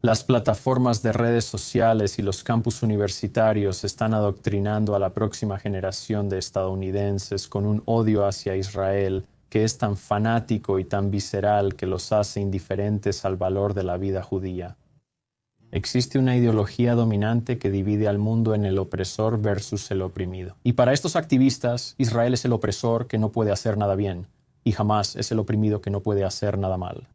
Las plataformas de redes sociales y los campus universitarios están adoctrinando a la próxima generación de estadounidenses con un odio hacia Israel que es tan fanático y tan visceral que los hace indiferentes al valor de la vida judía. Existe una ideología dominante que divide al mundo en el opresor versus el oprimido. Y para estos activistas, Israel es el opresor que no puede hacer nada bien, y Hamás es el oprimido que no puede hacer nada mal.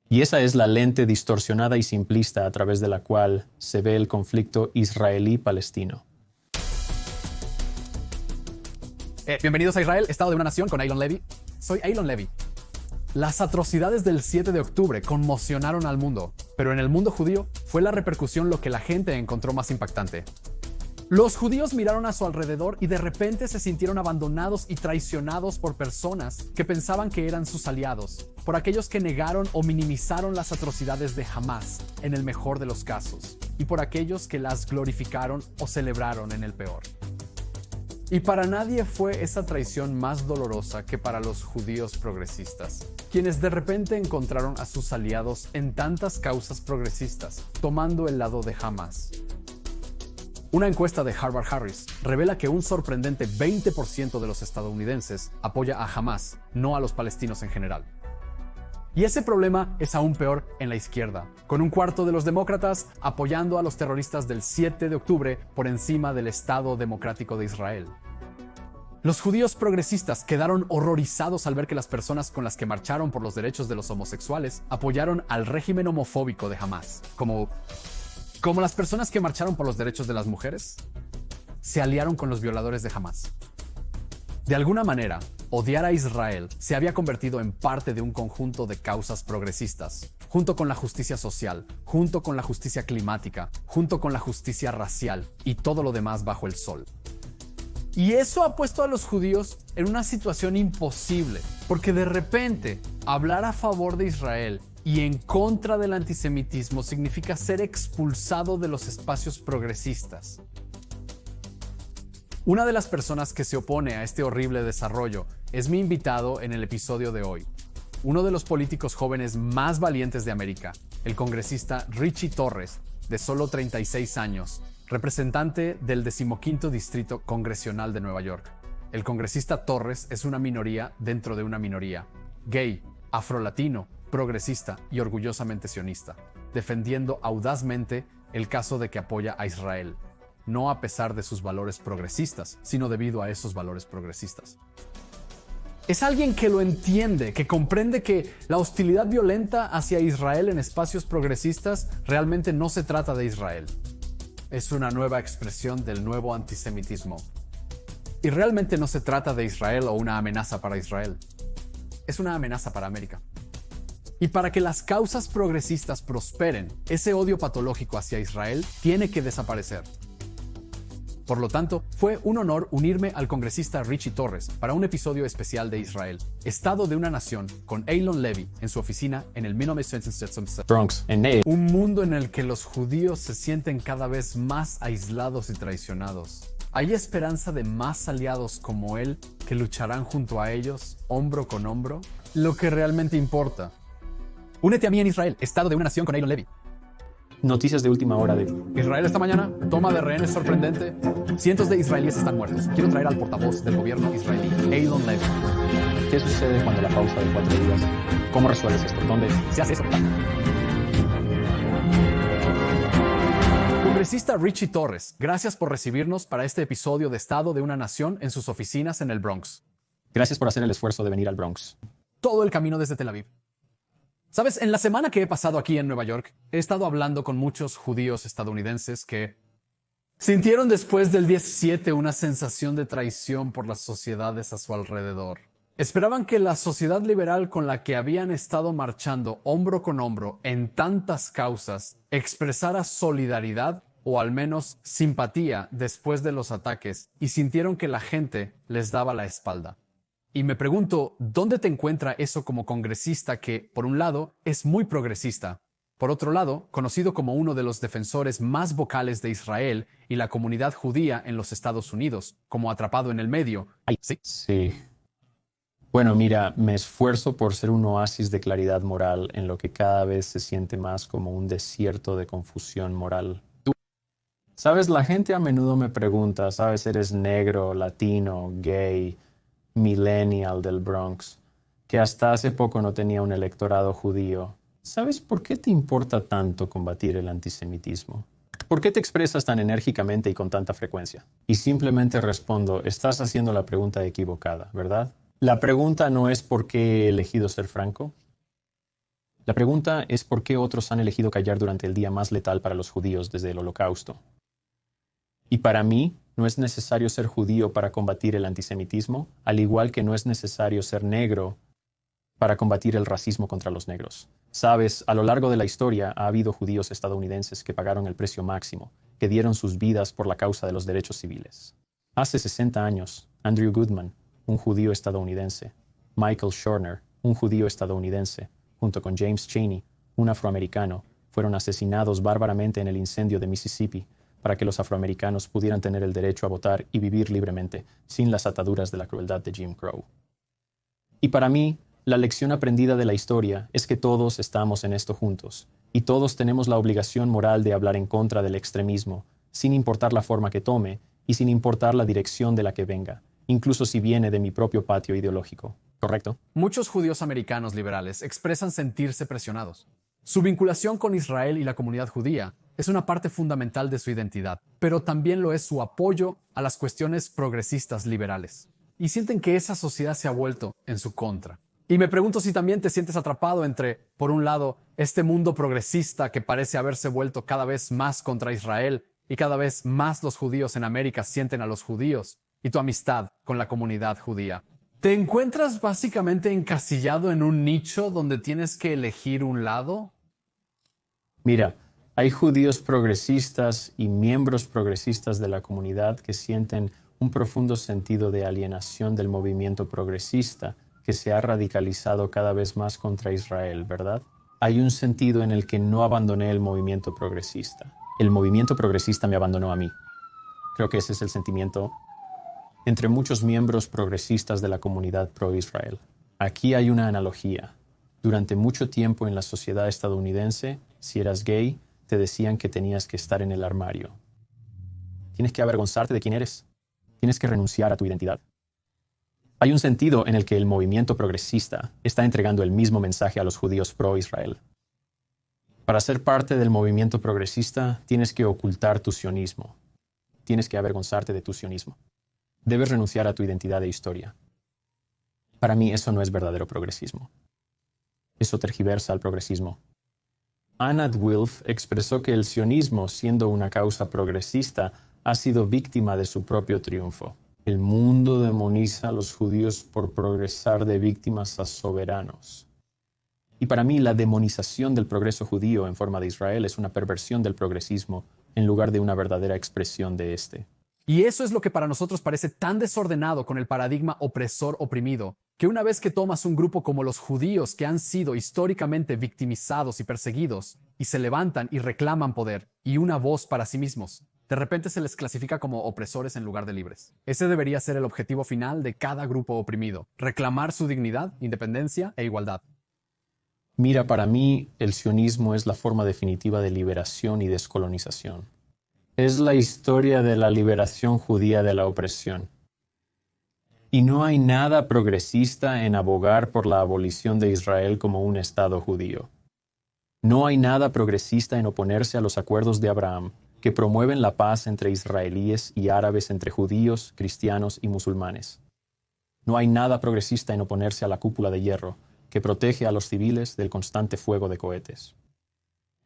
Y esa es la lente distorsionada y simplista a través de la cual se ve el conflicto israelí-palestino. Bienvenidos a Israel, Estado de una Nación, con Eilon Levy. Soy Eilon Levy. Las atrocidades del 7 de octubre conmocionaron al mundo, pero en el mundo judío fue la repercusión lo que la gente encontró más impactante. Los judíos miraron a su alrededor y de repente se sintieron abandonados y traicionados por personas que pensaban que eran sus aliados, por aquellos que negaron o minimizaron las atrocidades de Hamás, en el mejor de los casos, y por aquellos que las glorificaron o celebraron en el peor. Y para nadie fue esa traición más dolorosa que para los judíos progresistas, quienes de repente encontraron a sus aliados en tantas causas progresistas, tomando el lado de Hamás. Una encuesta de Harvard-Harris revela que un sorprendente 20% de los estadounidenses apoya a Hamás, no a los palestinos en general. Y ese problema es aún peor en la izquierda, con un cuarto de los demócratas apoyando a los terroristas del 7 de octubre por encima del Estado Democrático de Israel. Los judíos progresistas quedaron horrorizados al ver que las personas con las que marcharon por los derechos de los homosexuales apoyaron al régimen homofóbico de Hamás, como las personas que marcharon por los derechos de las mujeres, se aliaron con los violadores de Hamás. De alguna manera, odiar a Israel se había convertido en parte de un conjunto de causas progresistas, junto con la justicia social, junto con la justicia climática, junto con la justicia racial y todo lo demás bajo el sol. Y eso ha puesto a los judíos en una situación imposible, porque de repente hablar a favor de Israel y en contra del antisemitismo significa ser expulsado de los espacios progresistas. Una de las personas que se opone a este horrible desarrollo es mi invitado en el episodio de hoy, uno de los políticos jóvenes más valientes de América, el congresista Richie Torres, de solo 36 años, representante del 15º Distrito Congresional de Nueva York. El congresista Torres es una minoría dentro de una minoría, gay, afrolatino, progresista y orgullosamente sionista, defendiendo audazmente el caso de que apoya a Israel, no a pesar de sus valores progresistas, sino debido a esos valores progresistas. Es alguien que lo entiende, que comprende que la hostilidad violenta hacia Israel en espacios progresistas realmente no se trata de Israel. Es una nueva expresión del nuevo antisemitismo. Y realmente no se trata de Israel o una amenaza para Israel. Es una amenaza para América. Y para que las causas progresistas prosperen, ese odio patológico hacia Israel tiene que desaparecer. Por lo tanto, fue un honor unirme al congresista Richie Torres para un episodio especial de Israel, Estado de una Nación, con Eilon Levy en su oficina en el 1977. Bronx, Un mundo en el que los judíos se sienten cada vez más aislados y traicionados. ¿Hay esperanza de más aliados como él que lucharán junto a ellos, hombro con hombro? Lo que realmente importa. Únete a mí en Israel, Estado de una Nación, con Eilon Levy. Noticias de última hora de Israel esta mañana, toma de rehenes sorprendente. Cientos de israelíes están muertos. Quiero traer al portavoz del gobierno israelí, Eilon Levy. ¿Qué sucede cuando la pausa de 4 días? ¿Cómo resuelves esto? ¿Dónde se hace eso? Congresista Richie Torres, gracias por recibirnos para este episodio de Estado de una Nación en sus oficinas en el Bronx. Gracias por hacer el esfuerzo de venir al Bronx. Todo el camino desde Tel Aviv. ¿Sabes? En la semana que he pasado aquí en Nueva York, he estado hablando con muchos judíos estadounidenses que sintieron después del 17 una sensación de traición por las sociedades a su alrededor. Esperaban que la sociedad liberal con la que habían estado marchando hombro con hombro en tantas causas expresara solidaridad o al menos simpatía después de los ataques y sintieron que la gente les daba la espalda. Y me pregunto, ¿dónde te encuentra eso como congresista que, por un lado, es muy progresista? Por otro lado, conocido como uno de los defensores más vocales de Israel y la comunidad judía en los Estados Unidos, como atrapado en el medio. Sí. Bueno, mira, me esfuerzo por ser un oasis de claridad moral en lo que cada vez se siente más como un desierto de confusión moral. Sabes, la gente a menudo me pregunta, ¿sabes? ¿Eres negro, latino, gay, millennial del Bronx? Que hasta hace poco no tenía un electorado judío. ¿Sabes por qué te importa tanto combatir el antisemitismo? ¿Por qué te expresas tan enérgicamente y con tanta frecuencia? Y simplemente respondo, estás haciendo la pregunta equivocada, ¿verdad? La pregunta no es por qué he elegido ser franco. La pregunta es por qué otros han elegido callar durante el día más letal para los judíos desde el Holocausto. Y para mí, no es necesario ser judío para combatir el antisemitismo, al igual que no es necesario ser negro para combatir el racismo contra los negros. Sabes, a lo largo de la historia ha habido judíos estadounidenses que pagaron el precio máximo, que dieron sus vidas por la causa de los derechos civiles. Hace 60 años, Andrew Goodman, un judío estadounidense, Michael Schorner, un judío estadounidense, junto con James Chaney, un afroamericano, fueron asesinados bárbaramente en el incendio de Mississippi para que los afroamericanos pudieran tener el derecho a votar y vivir libremente, sin las ataduras de la crueldad de Jim Crow. Y para mí, la lección aprendida de la historia es que todos estamos en esto juntos, y todos tenemos la obligación moral de hablar en contra del extremismo, sin importar la forma que tome y sin importar la dirección de la que venga, incluso si viene de mi propio patio ideológico. ¿Correcto? Muchos judíos americanos liberales expresan sentirse presionados. Su vinculación con Israel y la comunidad judía es una parte fundamental de su identidad, pero también lo es su apoyo a las cuestiones progresistas liberales. Y sienten que esa sociedad se ha vuelto en su contra. Y me pregunto si también te sientes atrapado entre, por un lado, este mundo progresista que parece haberse vuelto cada vez más contra Israel y cada vez más los judíos en América sienten a los judíos, y tu amistad con la comunidad judía. ¿Te encuentras básicamente encasillado en un nicho donde tienes que elegir un lado? Mira, hay judíos progresistas y miembros progresistas de la comunidad que sienten un profundo sentido de alienación del movimiento progresista que se ha radicalizado cada vez más contra Israel, ¿verdad? Hay un sentido en el que no abandoné el movimiento progresista. El movimiento progresista me abandonó a mí. Creo que ese es el sentimiento entre muchos miembros progresistas de la comunidad pro-Israel. Aquí hay una analogía. Durante mucho tiempo en la sociedad estadounidense, si eras gay, te decían que tenías que estar en el armario. Tienes que avergonzarte de quién eres. Tienes que renunciar a tu identidad. Hay un sentido en el que el movimiento progresista está entregando el mismo mensaje a los judíos pro-Israel. Para ser parte del movimiento progresista, tienes que ocultar tu sionismo. Tienes que avergonzarte de tu sionismo. Debes renunciar a tu identidad e historia. Para mí eso no es verdadero progresismo. Eso tergiversa al progresismo. Anat Wilf expresó que el sionismo, siendo una causa progresista, ha sido víctima de su propio triunfo. El mundo demoniza a los judíos por progresar de víctimas a soberanos. Y para mí la demonización del progreso judío en forma de Israel es una perversión del progresismo en lugar de una verdadera expresión de este. Y eso es lo que para nosotros parece tan desordenado con el paradigma opresor-oprimido, que una vez que tomas un grupo como los judíos que han sido históricamente victimizados y perseguidos, y se levantan y reclaman poder y una voz para sí mismos, de repente se les clasifica como opresores en lugar de libres. Ese debería ser el objetivo final de cada grupo oprimido, reclamar su dignidad, independencia e igualdad. Mira, para mí el sionismo es la forma definitiva de liberación y descolonización. Es la historia de la liberación judía de la opresión. Y no hay nada progresista en abogar por la abolición de Israel como un Estado judío. No hay nada progresista en oponerse a los acuerdos de Abraham, que promueven la paz entre israelíes y árabes, entre judíos, cristianos y musulmanes. No hay nada progresista en oponerse a la cúpula de hierro, que protege a los civiles del constante fuego de cohetes.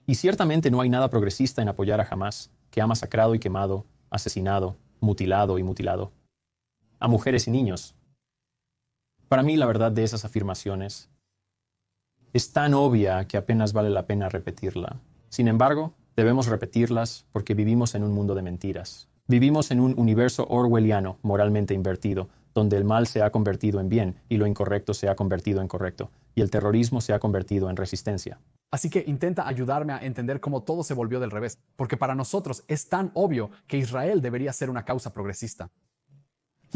Y ciertamente no hay nada progresista en apoyar a Hamás, que ha masacrado y quemado, asesinado, mutilado y mutilado a mujeres y niños. Para mí la verdad de esas afirmaciones es tan obvia que apenas vale la pena repetirla. Sin embargo, debemos repetirlas porque vivimos en un mundo de mentiras. Vivimos en un universo orwelliano, moralmente invertido, donde el mal se ha convertido en bien y lo incorrecto se ha convertido en correcto, y el terrorismo se ha convertido en resistencia. Así que intenta ayudarme a entender cómo todo se volvió del revés, porque para nosotros es tan obvio que Israel debería ser una causa progresista.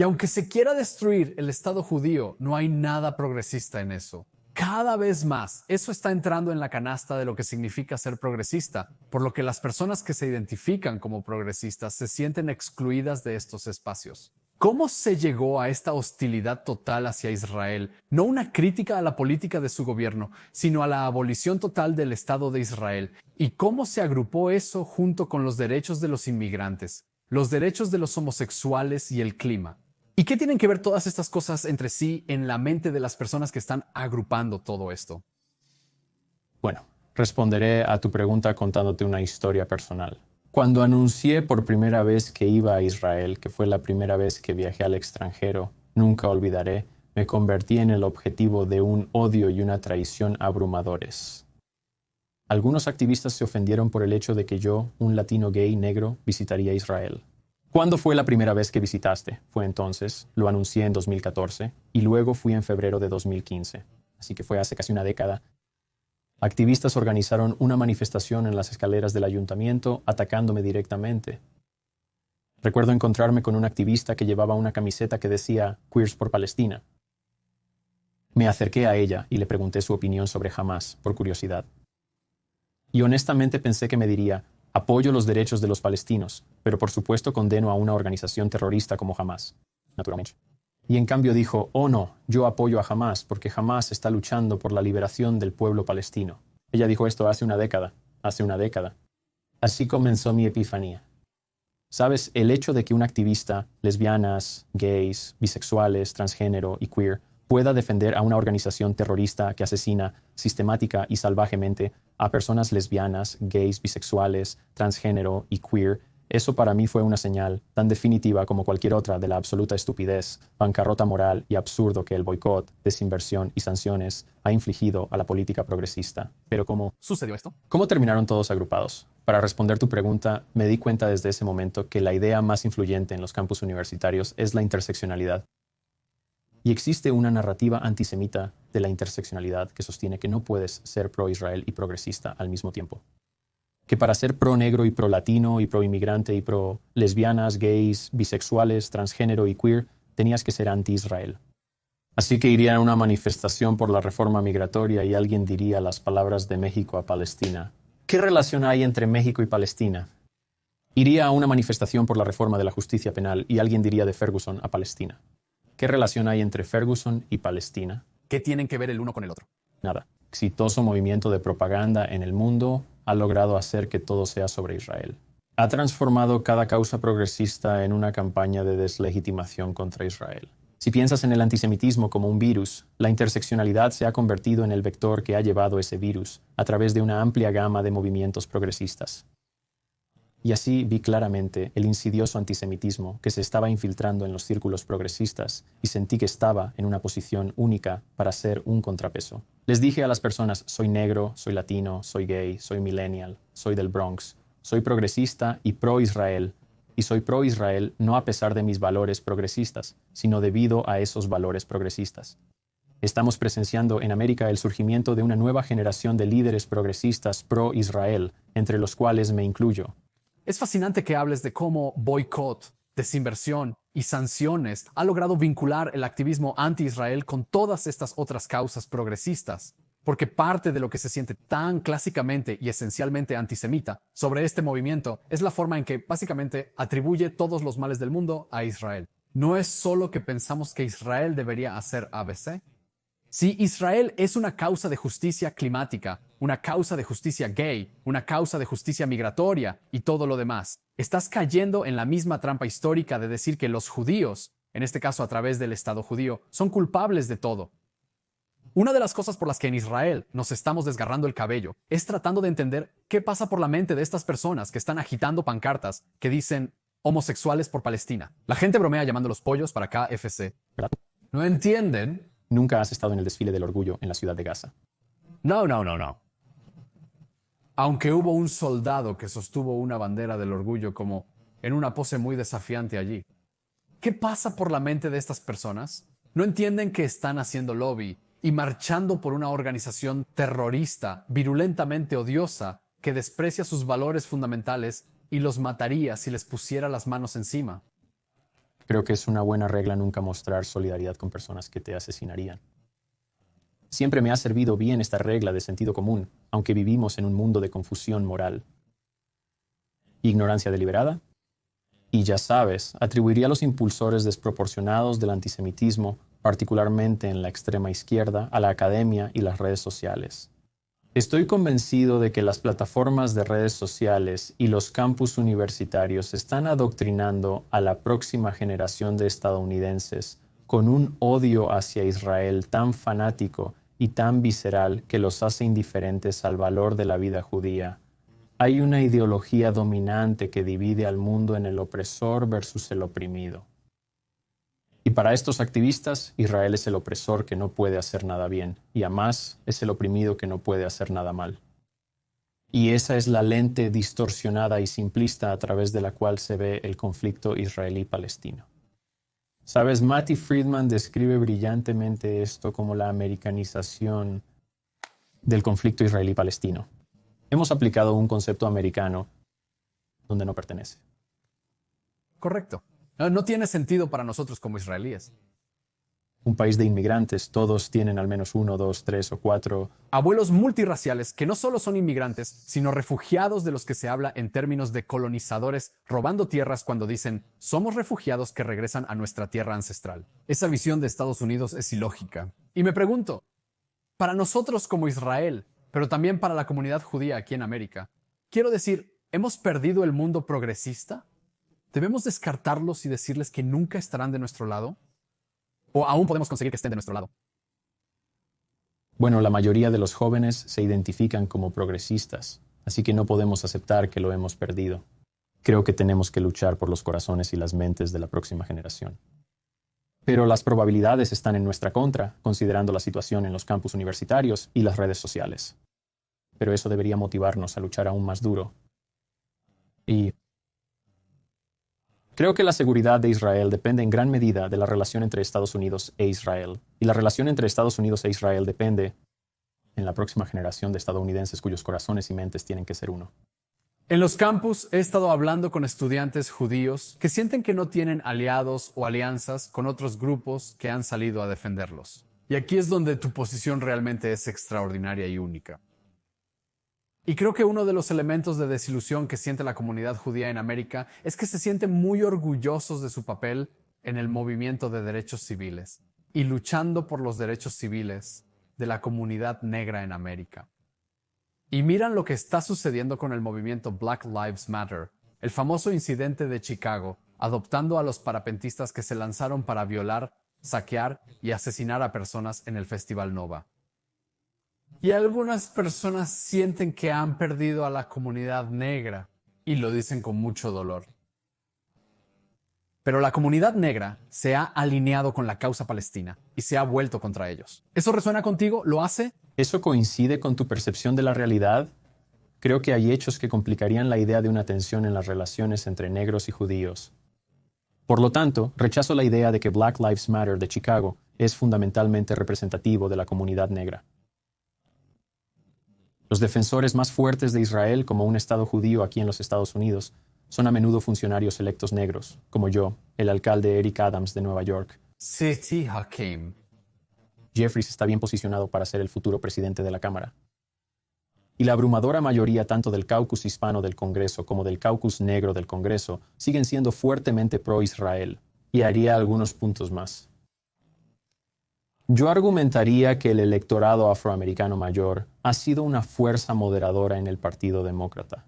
Y aunque se quiera destruir el Estado judío, no hay nada progresista en eso. Cada vez más, eso está entrando en la canasta de lo que significa ser progresista, por lo que las personas que se identifican como progresistas se sienten excluidas de estos espacios. ¿Cómo se llegó a esta hostilidad total hacia Israel? No una crítica a la política de su gobierno, sino a la abolición total del Estado de Israel. ¿Y cómo se agrupó eso junto con los derechos de los inmigrantes, los derechos de los homosexuales y el clima? ¿Y qué tienen que ver todas estas cosas entre sí en la mente de las personas que están agrupando todo esto? Bueno, responderé a tu pregunta contándote una historia personal. Cuando anuncié por primera vez que iba a Israel, que fue la primera vez que viajé al extranjero, nunca olvidaré, me convertí en el objetivo de un odio y una traición abrumadores. Algunos activistas se ofendieron por el hecho de que yo, un latino gay negro, visitaría Israel. ¿Cuándo fue la primera vez que visitaste? Fue entonces, lo anuncié en 2014, y luego fui en febrero de 2015, así que fue hace casi una década. Activistas organizaron una manifestación en las escaleras del ayuntamiento atacándome directamente. Recuerdo encontrarme con un activista que llevaba una camiseta que decía Queers por Palestina. Me acerqué a ella y le pregunté su opinión sobre Hamás, por curiosidad. Y honestamente pensé que me diría, apoyo los derechos de los palestinos, pero por supuesto condeno a una organización terrorista como Hamás, naturalmente. Y en cambio dijo, oh no, yo apoyo a Hamás porque Hamás está luchando por la liberación del pueblo palestino. Ella dijo esto hace una década. Así comenzó mi epifanía. ¿Sabes? El hecho de que un activista, lesbianas, gays, bisexuales, transgénero y queer, pueda defender a una organización terrorista que asesina sistemática y salvajemente a personas lesbianas, gays, bisexuales, transgénero y queer, eso para mí fue una señal tan definitiva como cualquier otra de la absoluta estupidez, bancarrota moral y absurdo que el boicot, desinversión y sanciones ha infligido a la política progresista. Pero ¿cómo sucedió esto? ¿Cómo terminaron todos agrupados? Para responder tu pregunta, me di cuenta desde ese momento que la idea más influyente en los campus universitarios es la interseccionalidad. Y existe una narrativa antisemita de la interseccionalidad que sostiene que no puedes ser pro-Israel y progresista al mismo tiempo. Que para ser pro-negro y pro-latino y pro-inmigrante y pro-lesbianas, gays, bisexuales, transgénero y queer, tenías que ser anti-Israel. Así que iría a una manifestación por la reforma migratoria y alguien diría las palabras de México a Palestina. ¿Qué relación hay entre México y Palestina? Iría a una manifestación por la reforma de la justicia penal y alguien diría de Ferguson a Palestina. ¿Qué relación hay entre Ferguson y Palestina? ¿Qué tienen que ver el uno con el otro? Nada. Exitoso movimiento de propaganda en el mundo ha logrado hacer que todo sea sobre Israel. Ha transformado cada causa progresista en una campaña de deslegitimación contra Israel. Si piensas en el antisemitismo como un virus, la interseccionalidad se ha convertido en el vector que ha llevado ese virus a través de una amplia gama de movimientos progresistas. Y así vi claramente el insidioso antisemitismo que se estaba infiltrando en los círculos progresistas y sentí que estaba en una posición única para ser un contrapeso. Les dije a las personas, soy negro, soy latino, soy gay, soy millennial, soy del Bronx, soy progresista y pro-Israel. Y soy pro-Israel no a pesar de mis valores progresistas, sino debido a esos valores progresistas. Estamos presenciando en América el surgimiento de una nueva generación de líderes progresistas pro-Israel, entre los cuales me incluyo. Es fascinante que hables de cómo boicot, desinversión y sanciones ha logrado vincular el activismo anti-Israel con todas estas otras causas progresistas, porque parte de lo que se siente tan clásicamente y esencialmente antisemita sobre este movimiento es la forma en que básicamente atribuye todos los males del mundo a Israel. No es solo que pensamos que Israel debería hacer ABC. Si Israel es una causa de justicia climática, una causa de justicia gay, una causa de justicia migratoria y todo lo demás, estás cayendo en la misma trampa histórica de decir que los judíos, en este caso a través del Estado judío, son culpables de todo. Una de las cosas por las que en Israel nos estamos desgarrando el cabello es tratando de entender qué pasa por la mente de estas personas que están agitando pancartas que dicen homosexuales por Palestina. La gente bromea llamándolos pollos para KFC. ¿No entienden? Nunca has estado en el desfile del orgullo en la ciudad de Gaza. No. Aunque hubo un soldado que sostuvo una bandera del orgullo como en una pose muy desafiante allí. ¿Qué pasa por la mente de estas personas? ¿No entienden que están haciendo lobby y marchando por una organización terrorista, virulentamente odiosa, que desprecia sus valores fundamentales y los mataría si les pusiera las manos encima? Creo que es una buena regla nunca mostrar solidaridad con personas que te asesinarían. Siempre me ha servido bien esta regla de sentido común, aunque vivimos en un mundo de confusión moral. Ignorancia deliberada. Y ya sabes, atribuiría a los impulsores desproporcionados del antisemitismo, particularmente en la extrema izquierda, a la academia y las redes sociales. Estoy convencido de que las plataformas de redes sociales y los campus universitarios están adoctrinando a la próxima generación de estadounidenses con un odio hacia Israel tan fanático y tan visceral que los hace indiferentes al valor de la vida judía. Hay una ideología dominante que divide al mundo en el opresor versus el oprimido. Y para estos activistas, Israel es el opresor que no puede hacer nada bien, y Hamás es el oprimido que no puede hacer nada mal. Y esa es la lente distorsionada y simplista a través de la cual se ve el conflicto israelí-palestino. ¿Sabes? Matty Friedman describe brillantemente esto como la americanización del conflicto israelí-palestino. Hemos aplicado un concepto americano donde no pertenece. Correcto. No tiene sentido para nosotros como israelíes. Un país de inmigrantes, todos tienen al menos 1, 2, 3 o 4 abuelos multirraciales que no solo son inmigrantes, sino refugiados de los que se habla en términos de colonizadores robando tierras cuando dicen somos refugiados que regresan a nuestra tierra ancestral. Esa visión de Estados Unidos es ilógica. Y me pregunto, para nosotros como Israel, pero también para la comunidad judía aquí en América, quiero decir, ¿hemos perdido el mundo progresista? ¿Debemos descartarlos y decirles que nunca estarán de nuestro lado? ¿O aún podemos conseguir que estén de nuestro lado? Bueno, la mayoría de los jóvenes se identifican como progresistas, así que no podemos aceptar que lo hemos perdido. Creo que tenemos que luchar por los corazones y las mentes de la próxima generación. Pero las probabilidades están en nuestra contra, considerando la situación en los campus universitarios y las redes sociales. Pero eso debería motivarnos a luchar aún más duro. Y creo que la seguridad de Israel depende en gran medida de la relación entre Estados Unidos e Israel. Y la relación entre Estados Unidos e Israel depende en la próxima generación de estadounidenses cuyos corazones y mentes tienen que ser uno. En los campus he estado hablando con estudiantes judíos que sienten que no tienen aliados o alianzas con otros grupos que han salido a defenderlos. Y aquí es donde tu posición realmente es extraordinaria y única. Y creo que uno de los elementos de desilusión que siente la comunidad judía en América es que se sienten muy orgullosos de su papel en el movimiento de derechos civiles y luchando por los derechos civiles de la comunidad negra en América. Y miran lo que está sucediendo con el movimiento Black Lives Matter, el famoso incidente de Chicago, adoptando a los parapentistas que se lanzaron para violar, saquear y asesinar a personas en el Festival Nova. Y algunas personas sienten que han perdido a la comunidad negra y lo dicen con mucho dolor. Pero la comunidad negra se ha alineado con la causa palestina y se ha vuelto contra ellos. ¿Eso resuena contigo? ¿Lo hace? ¿Eso coincide con tu percepción de la realidad? Creo que hay hechos que complicarían la idea de una tensión en las relaciones entre negros y judíos. Por lo tanto, rechazo la idea de que Black Lives Matter de Chicago es fundamentalmente representativo de la comunidad negra. Los defensores más fuertes de Israel como un Estado judío aquí en los Estados Unidos son a menudo funcionarios electos negros, como yo, el alcalde Eric Adams de Nueva York. Sí, Hakeem. Jeffries está bien posicionado para ser el futuro presidente de la Cámara. Y la abrumadora mayoría tanto del caucus hispano del Congreso como del caucus negro del Congreso siguen siendo fuertemente pro-Israel, y haría algunos puntos más. Yo argumentaría que el electorado afroamericano mayor ha sido una fuerza moderadora en el Partido Demócrata.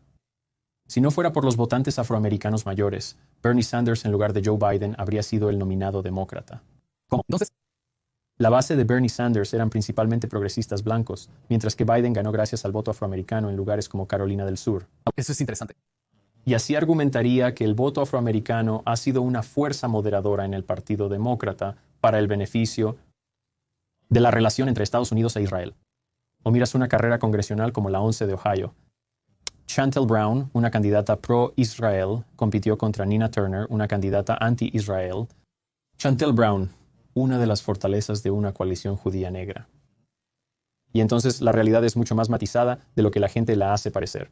Si no fuera por los votantes afroamericanos mayores, Bernie Sanders en lugar de Joe Biden habría sido el nominado demócrata. ¿Cómo? Entonces, la base de Bernie Sanders eran principalmente progresistas blancos, mientras que Biden ganó gracias al voto afroamericano en lugares como Carolina del Sur. eso es interesante. Y así argumentaría que el voto afroamericano ha sido una fuerza moderadora en el Partido Demócrata para el beneficio de la relación entre Estados Unidos e Israel. O miras una carrera congresional como la 11 de Ohio. Chantel Brown, una candidata pro-Israel, compitió contra Nina Turner, una candidata anti-Israel. Chantel Brown, una de las fortalezas de una coalición judía negra. Y entonces la realidad es mucho más matizada de lo que la gente la hace parecer.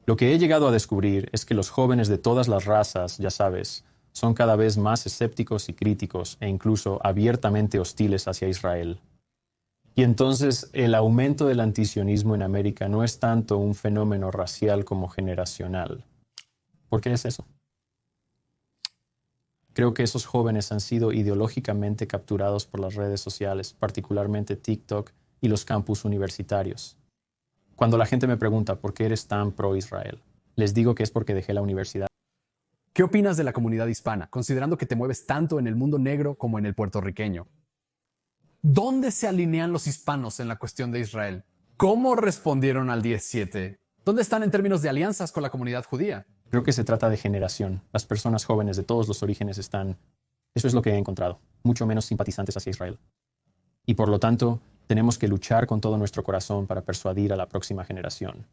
Lo que he llegado a descubrir es que los jóvenes de todas las razas, ya sabes, son cada vez más escépticos y críticos e incluso abiertamente hostiles hacia Israel. Y entonces el aumento del antisionismo en América no es tanto un fenómeno racial como generacional. ¿Por qué es eso? Creo que esos jóvenes han sido ideológicamente capturados por las redes sociales, particularmente TikTok y los campus universitarios. Cuando la gente me pregunta por qué eres tan pro-Israel, les digo que es porque dejé la universidad. ¿Qué opinas de la comunidad hispana, considerando que te mueves tanto en el mundo negro como en el puertorriqueño? ¿Dónde se alinean los hispanos en la cuestión de Israel? ¿Cómo respondieron al 10-7? ¿Dónde están en términos de alianzas con la comunidad judía? Creo que se trata de generación. Las personas jóvenes de todos los orígenes están, eso es lo que he encontrado, mucho menos simpatizantes hacia Israel. Y por lo tanto, tenemos que luchar con todo nuestro corazón para persuadir a la próxima generación.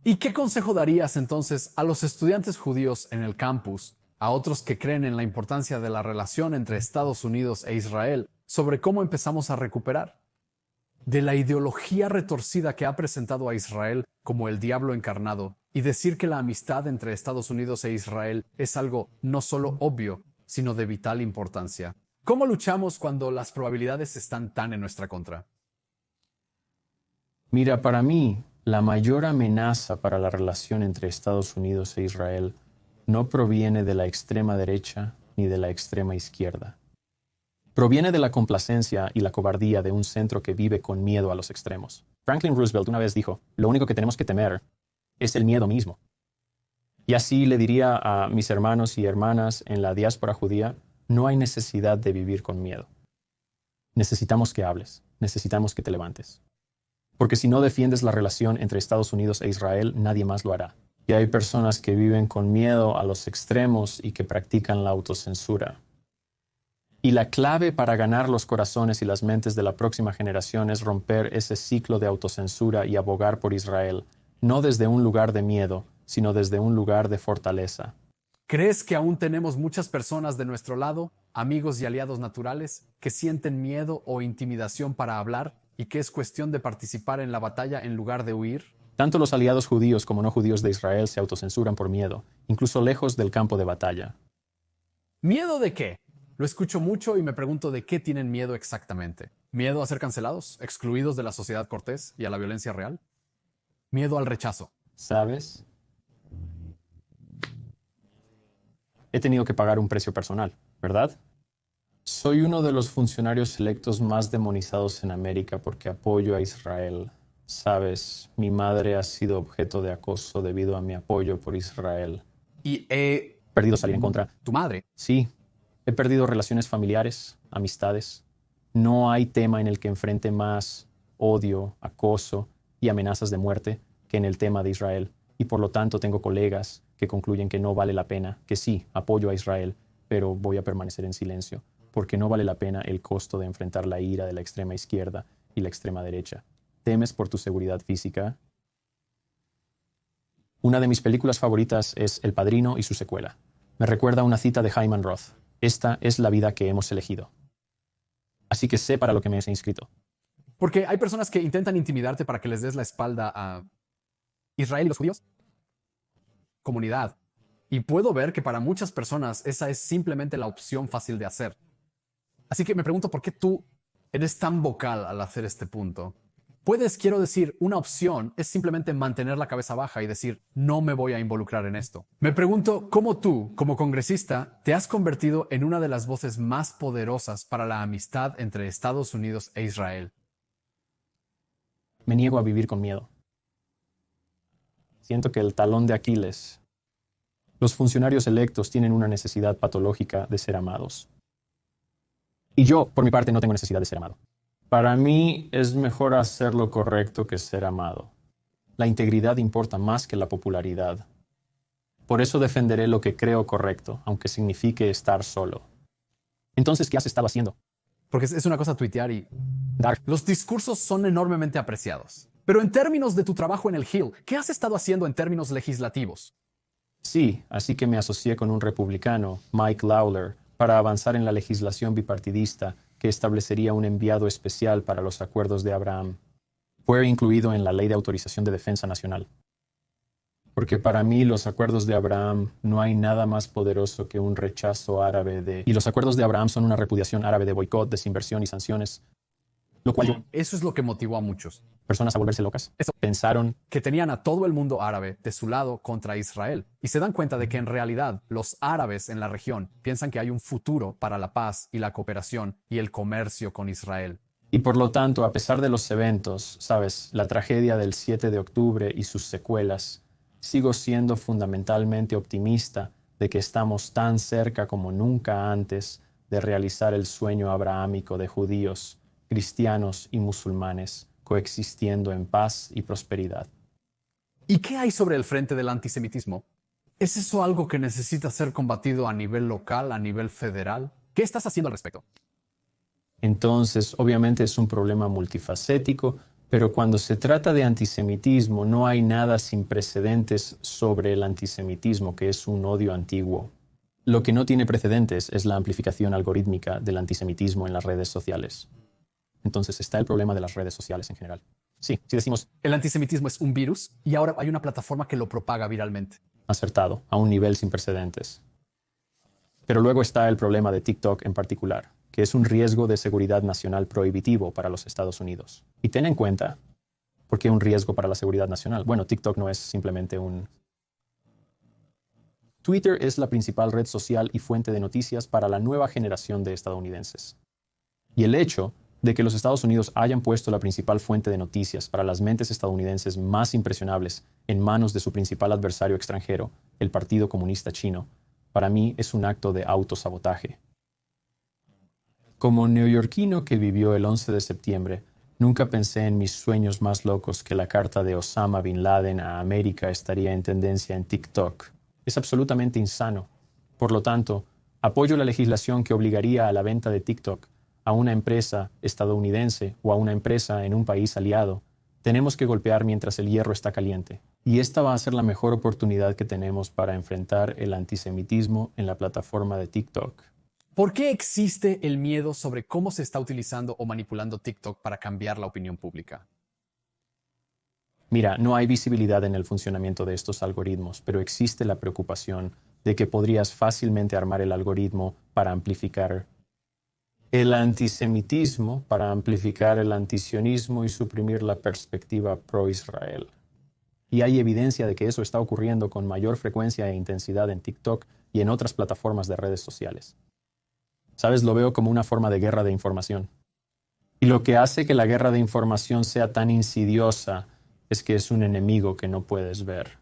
¿Y qué consejo darías entonces a los estudiantes judíos en el campus, a otros que creen en la importancia de la relación entre Estados Unidos e Israel, sobre cómo empezamos a recuperar de la ideología retorcida que ha presentado a Israel como el diablo encarnado y decir que la amistad entre Estados Unidos e Israel es algo no solo obvio, sino de vital importancia? ¿Cómo luchamos cuando las probabilidades están tan en nuestra contra? Mira, para mí, la mayor amenaza para la relación entre Estados Unidos e Israel no proviene de la extrema derecha ni de la extrema izquierda. Proviene de la complacencia y la cobardía de un centro que vive con miedo a los extremos. Franklin Roosevelt una vez dijo, lo único que tenemos que temer es el miedo mismo. Y así le diría a mis hermanos y hermanas en la diáspora judía, no hay necesidad de vivir con miedo. Necesitamos que hables, necesitamos que te levantes. Porque si no defiendes la relación entre Estados Unidos e Israel, nadie más lo hará. Y hay personas que viven con miedo a los extremos y que practican la autocensura. Y la clave para ganar los corazones y las mentes de la próxima generación es romper ese ciclo de autocensura y abogar por Israel, no desde un lugar de miedo, sino desde un lugar de fortaleza. ¿Crees que aún tenemos muchas personas de nuestro lado, amigos y aliados naturales, que sienten miedo o intimidación para hablar y que es cuestión de participar en la batalla en lugar de huir? Tanto los aliados judíos como no judíos de Israel se autocensuran por miedo, incluso lejos del campo de batalla. ¿Miedo de qué? Lo escucho mucho y me pregunto de qué tienen miedo exactamente. ¿Miedo a ser cancelados, excluidos de la sociedad cortés y a la violencia real? ¿Miedo al rechazo? ¿Sabes? He tenido que pagar un precio personal, ¿verdad? Soy uno de los funcionarios electos más demonizados en América porque apoyo a Israel. Sabes, mi madre ha sido objeto de acoso debido a mi apoyo por Israel. Y he perdido salir en contra. ¿Tu madre? Sí, he perdido relaciones familiares, amistades. No hay tema en el que enfrente más odio, acoso y amenazas de muerte que en el tema de Israel. Y por lo tanto tengo colegas que concluyen que no vale la pena, que sí, apoyo a Israel, pero voy a permanecer en silencio, porque no vale la pena el costo de enfrentar la ira de la extrema izquierda y la extrema derecha. ¿Temes por tu seguridad física? Una de mis películas favoritas es El Padrino y su secuela. Me recuerda una cita de Hyman Roth. Esta es la vida que hemos elegido. Así que sé para lo que me he inscrito. Porque hay personas que intentan intimidarte para que les des la espalda a Israel y los judíos. Comunidad. Y puedo ver que para muchas personas esa es simplemente la opción fácil de hacer. Así que me pregunto por qué tú eres tan vocal al hacer este punto. Quiero decir, una opción es simplemente mantener la cabeza baja y decir, no me voy a involucrar en esto. Me pregunto cómo tú, como congresista, te has convertido en una de las voces más poderosas para la amistad entre Estados Unidos e Israel. Me niego a vivir con miedo. Siento que el talón de Aquiles. Los funcionarios electos tienen una necesidad patológica de ser amados. Y yo, por mi parte, no tengo necesidad de ser amado. Para mí es mejor hacer lo correcto que ser amado. La integridad importa más que la popularidad. Por eso defenderé lo que creo correcto, aunque signifique estar solo. Entonces, ¿qué has estado haciendo? Porque es una cosa tuitear y Dar. Los discursos son enormemente apreciados. Pero en términos de tu trabajo en el Hill, ¿qué has estado haciendo en términos legislativos? Sí, así que me asocié con un republicano, Mike Lawler, para avanzar en la legislación bipartidista que establecería un enviado especial para los acuerdos de Abraham. Fue incluido en la Ley de Autorización de Defensa Nacional. Porque para mí los acuerdos de Abraham no hay nada más poderoso que un rechazo árabe de... Y los acuerdos de Abraham son una repudiación árabe de boicot, desinversión y sanciones, lo cual Eso es lo que motivó a muchos. personas a volverse locas. Eso pensaron Que tenían a todo el mundo árabe de su lado contra Israel. Y se dan cuenta de que en realidad los árabes en la región piensan que hay un futuro para la paz y la cooperación y el comercio con Israel. y por lo tanto, a pesar de los eventos, sabes, la tragedia del 7 de octubre y sus secuelas, sigo siendo fundamentalmente optimista de que estamos tan cerca como nunca antes de realizar el sueño abrahámico de judíos, cristianos y musulmanes coexistiendo en paz y prosperidad. ¿Y qué hay sobre el frente del antisemitismo? ¿Es eso algo que necesita ser combatido a nivel local, a nivel federal? ¿Qué estás haciendo al respecto? Entonces, obviamente es un problema multifacético, pero cuando se trata de antisemitismo no hay nada sin precedentes sobre el antisemitismo, que es un odio antiguo. Lo que no tiene precedentes es la amplificación algorítmica del antisemitismo en las redes sociales. Entonces está el problema de las redes sociales en general. Sí, si decimos El antisemitismo es un virus y ahora hay una plataforma que lo propaga viralmente. acertado, a un nivel sin precedentes. Pero luego está el problema de TikTok en particular, que es un riesgo de seguridad nacional prohibitivo para los Estados Unidos. Y ten en cuenta, ¿por qué un riesgo para la seguridad nacional? Bueno, TikTok no es simplemente un... Twitter es la principal red social y fuente de noticias para la nueva generación de estadounidenses. Y el hecho de que los Estados Unidos hayan puesto la principal fuente de noticias para las mentes estadounidenses más impresionables en manos de su principal adversario extranjero, el Partido Comunista Chino, para mí es un acto de autosabotaje. Como neoyorquino que vivió el 11 de septiembre, nunca pensé en mis sueños más locos que la carta de Osama Bin Laden a América estaría en tendencia en TikTok. Es absolutamente insano. Por lo tanto, apoyo la legislación que obligaría a la venta de TikTok a una empresa estadounidense o a una empresa en un país aliado. Tenemos que golpear mientras el hierro está caliente. Y esta va a ser la mejor oportunidad que tenemos para enfrentar el antisemitismo en la plataforma de TikTok. ¿Por qué existe el miedo sobre cómo se está utilizando o manipulando TikTok para cambiar la opinión pública? Mira, no hay visibilidad en el funcionamiento de estos algoritmos, pero existe la preocupación de que podrías fácilmente armar el algoritmo para amplificar el antisemitismo, para amplificar el antisionismo y suprimir la perspectiva pro-Israel. Y hay evidencia de que eso está ocurriendo con mayor frecuencia e intensidad en TikTok y en otras plataformas de redes sociales. ¿Sabes? Lo veo como una forma de guerra de información. Y lo que hace que la guerra de información sea tan insidiosa es que es un enemigo que no puedes ver.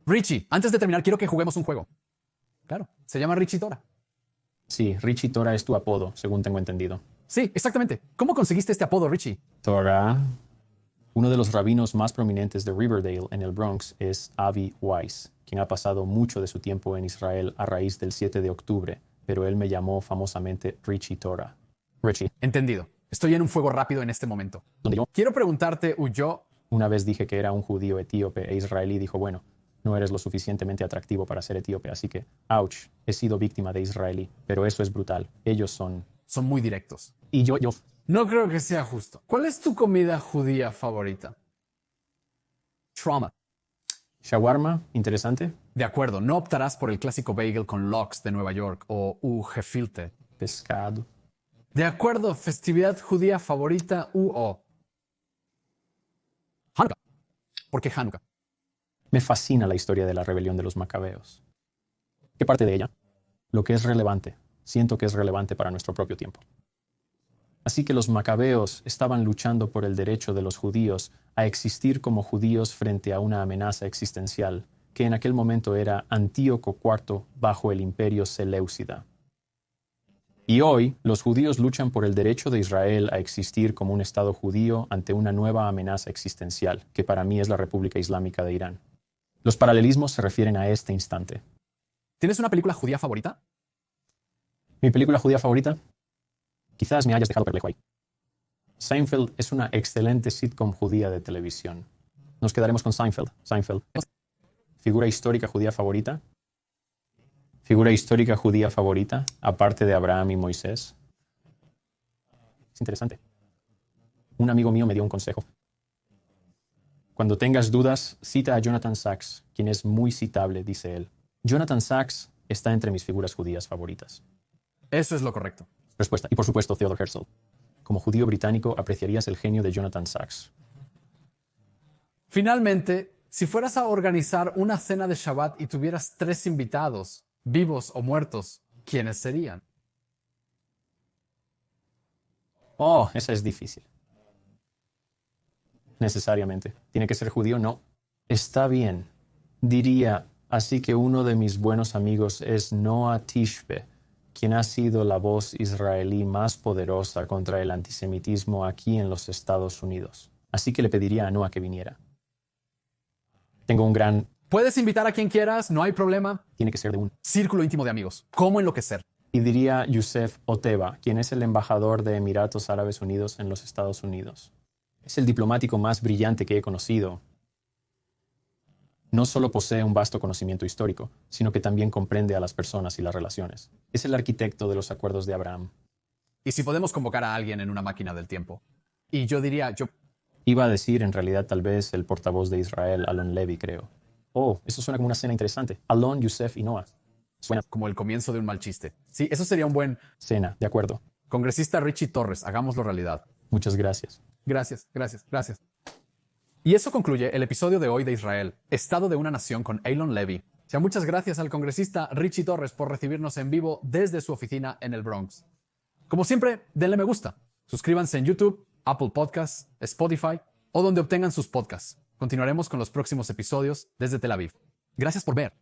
Richie, antes de terminar, quiero que juguemos un juego. Claro, se llama Richie Tora. Sí, Richie Tora es tu apodo, según tengo entendido. Sí, exactamente. ¿Cómo conseguiste este apodo, Richie? Tora. Uno de los rabinos más prominentes de Riverdale en el Bronx es Avi Weiss, quien ha pasado mucho de su tiempo en Israel a raíz del 7 de octubre, pero él me llamó famosamente Richie Tora. Richie, Entendido. Estoy en un fuego rápido en este momento. donde yo Quiero preguntarte, Uyo, una vez dije que era un judío etíope e israelí dijo, bueno, no eres lo suficientemente atractivo para ser etíope, así que, ouch, he sido víctima de israelí, pero eso es brutal. Ellos son... son muy directos. Y yo... No creo que sea justo. ¿Cuál es tu comida judía favorita? Trauma. Shawarma, interesante. De acuerdo, no optarás por el clásico bagel con lox de Nueva York o gefilte. Pescado. De acuerdo, festividad judía favorita o Hanukkah. ¿Por qué Hanukkah? Me fascina la historia de la rebelión de los macabeos. ¿Qué parte de ella? Lo que es relevante. Siento que es relevante para nuestro propio tiempo. Así que los macabeos estaban luchando por el derecho de los judíos a existir como judíos frente a una amenaza existencial, que en aquel momento era Antíoco IV bajo el imperio seleucida. Y hoy los judíos luchan por el derecho de Israel a existir como un Estado judío ante una nueva amenaza existencial, que para mí es la República Islámica de Irán. Los paralelismos se refieren a este instante. ¿Tienes una película judía favorita? ¿Mi película judía favorita? Quizás me hayas dejado perplejo ahí. Seinfeld es una excelente sitcom judía de televisión. Nos quedaremos con Seinfeld. Seinfeld. ¿Figura histórica judía favorita? ¿Figura histórica judía favorita, aparte de Abraham y Moisés? Es interesante. Un amigo mío me dio un consejo. Cuando tengas dudas, cita a Jonathan Sacks, quien es muy citable, dice él. Jonathan Sacks está entre mis figuras judías favoritas. Eso es lo correcto. Respuesta. Y por supuesto, Theodore Herzl. Como judío británico, apreciarías el genio de Jonathan Sacks. Finalmente, si fueras a organizar una cena de Shabbat y tuvieras 3 invitados, vivos o muertos, ¿quiénes serían? Oh, esa es difícil. Necesariamente. ¿Tiene que ser judío? No. Está bien. Diría, así que uno de mis buenos amigos es Noah Tishbe, quien ha sido la voz israelí más poderosa contra el antisemitismo aquí en los Estados Unidos. Así que le pediría a Noah que viniera. Tengo un gran... Puedes invitar a quien quieras, no hay problema. Tiene que ser de un... Círculo íntimo de amigos. ¿Cómo enloquecer? Y diría Youssef Oteba, quien es el embajador de Emiratos Árabes Unidos en los Estados Unidos. Es el diplomático más brillante que he conocido. No solo posee un vasto conocimiento histórico, sino que también comprende a las personas y las relaciones. Es el arquitecto de los acuerdos de Abraham. ¿Y si podemos convocar a alguien en una máquina del tiempo? Y yo diría, Iba a decir en realidad tal vez el portavoz de Israel, Alon Levy, creo. Oh, eso suena como una cena interesante. Alon, Youssef y Noah. Suena como el comienzo de un mal chiste. Sí, eso sería un buen... cena, de acuerdo. Congresista Richie Torres, hagámoslo realidad. Muchas gracias. Gracias. Y eso concluye el episodio de hoy de Israel, Estado de una Nación con Eilon Levy. Muchas gracias al congresista Richie Torres por recibirnos en vivo desde su oficina en el Bronx. Como siempre, denle me gusta. Suscríbanse en YouTube, Apple Podcasts, Spotify o donde obtengan sus podcasts. Continuaremos con los próximos episodios desde Tel Aviv. Gracias por ver.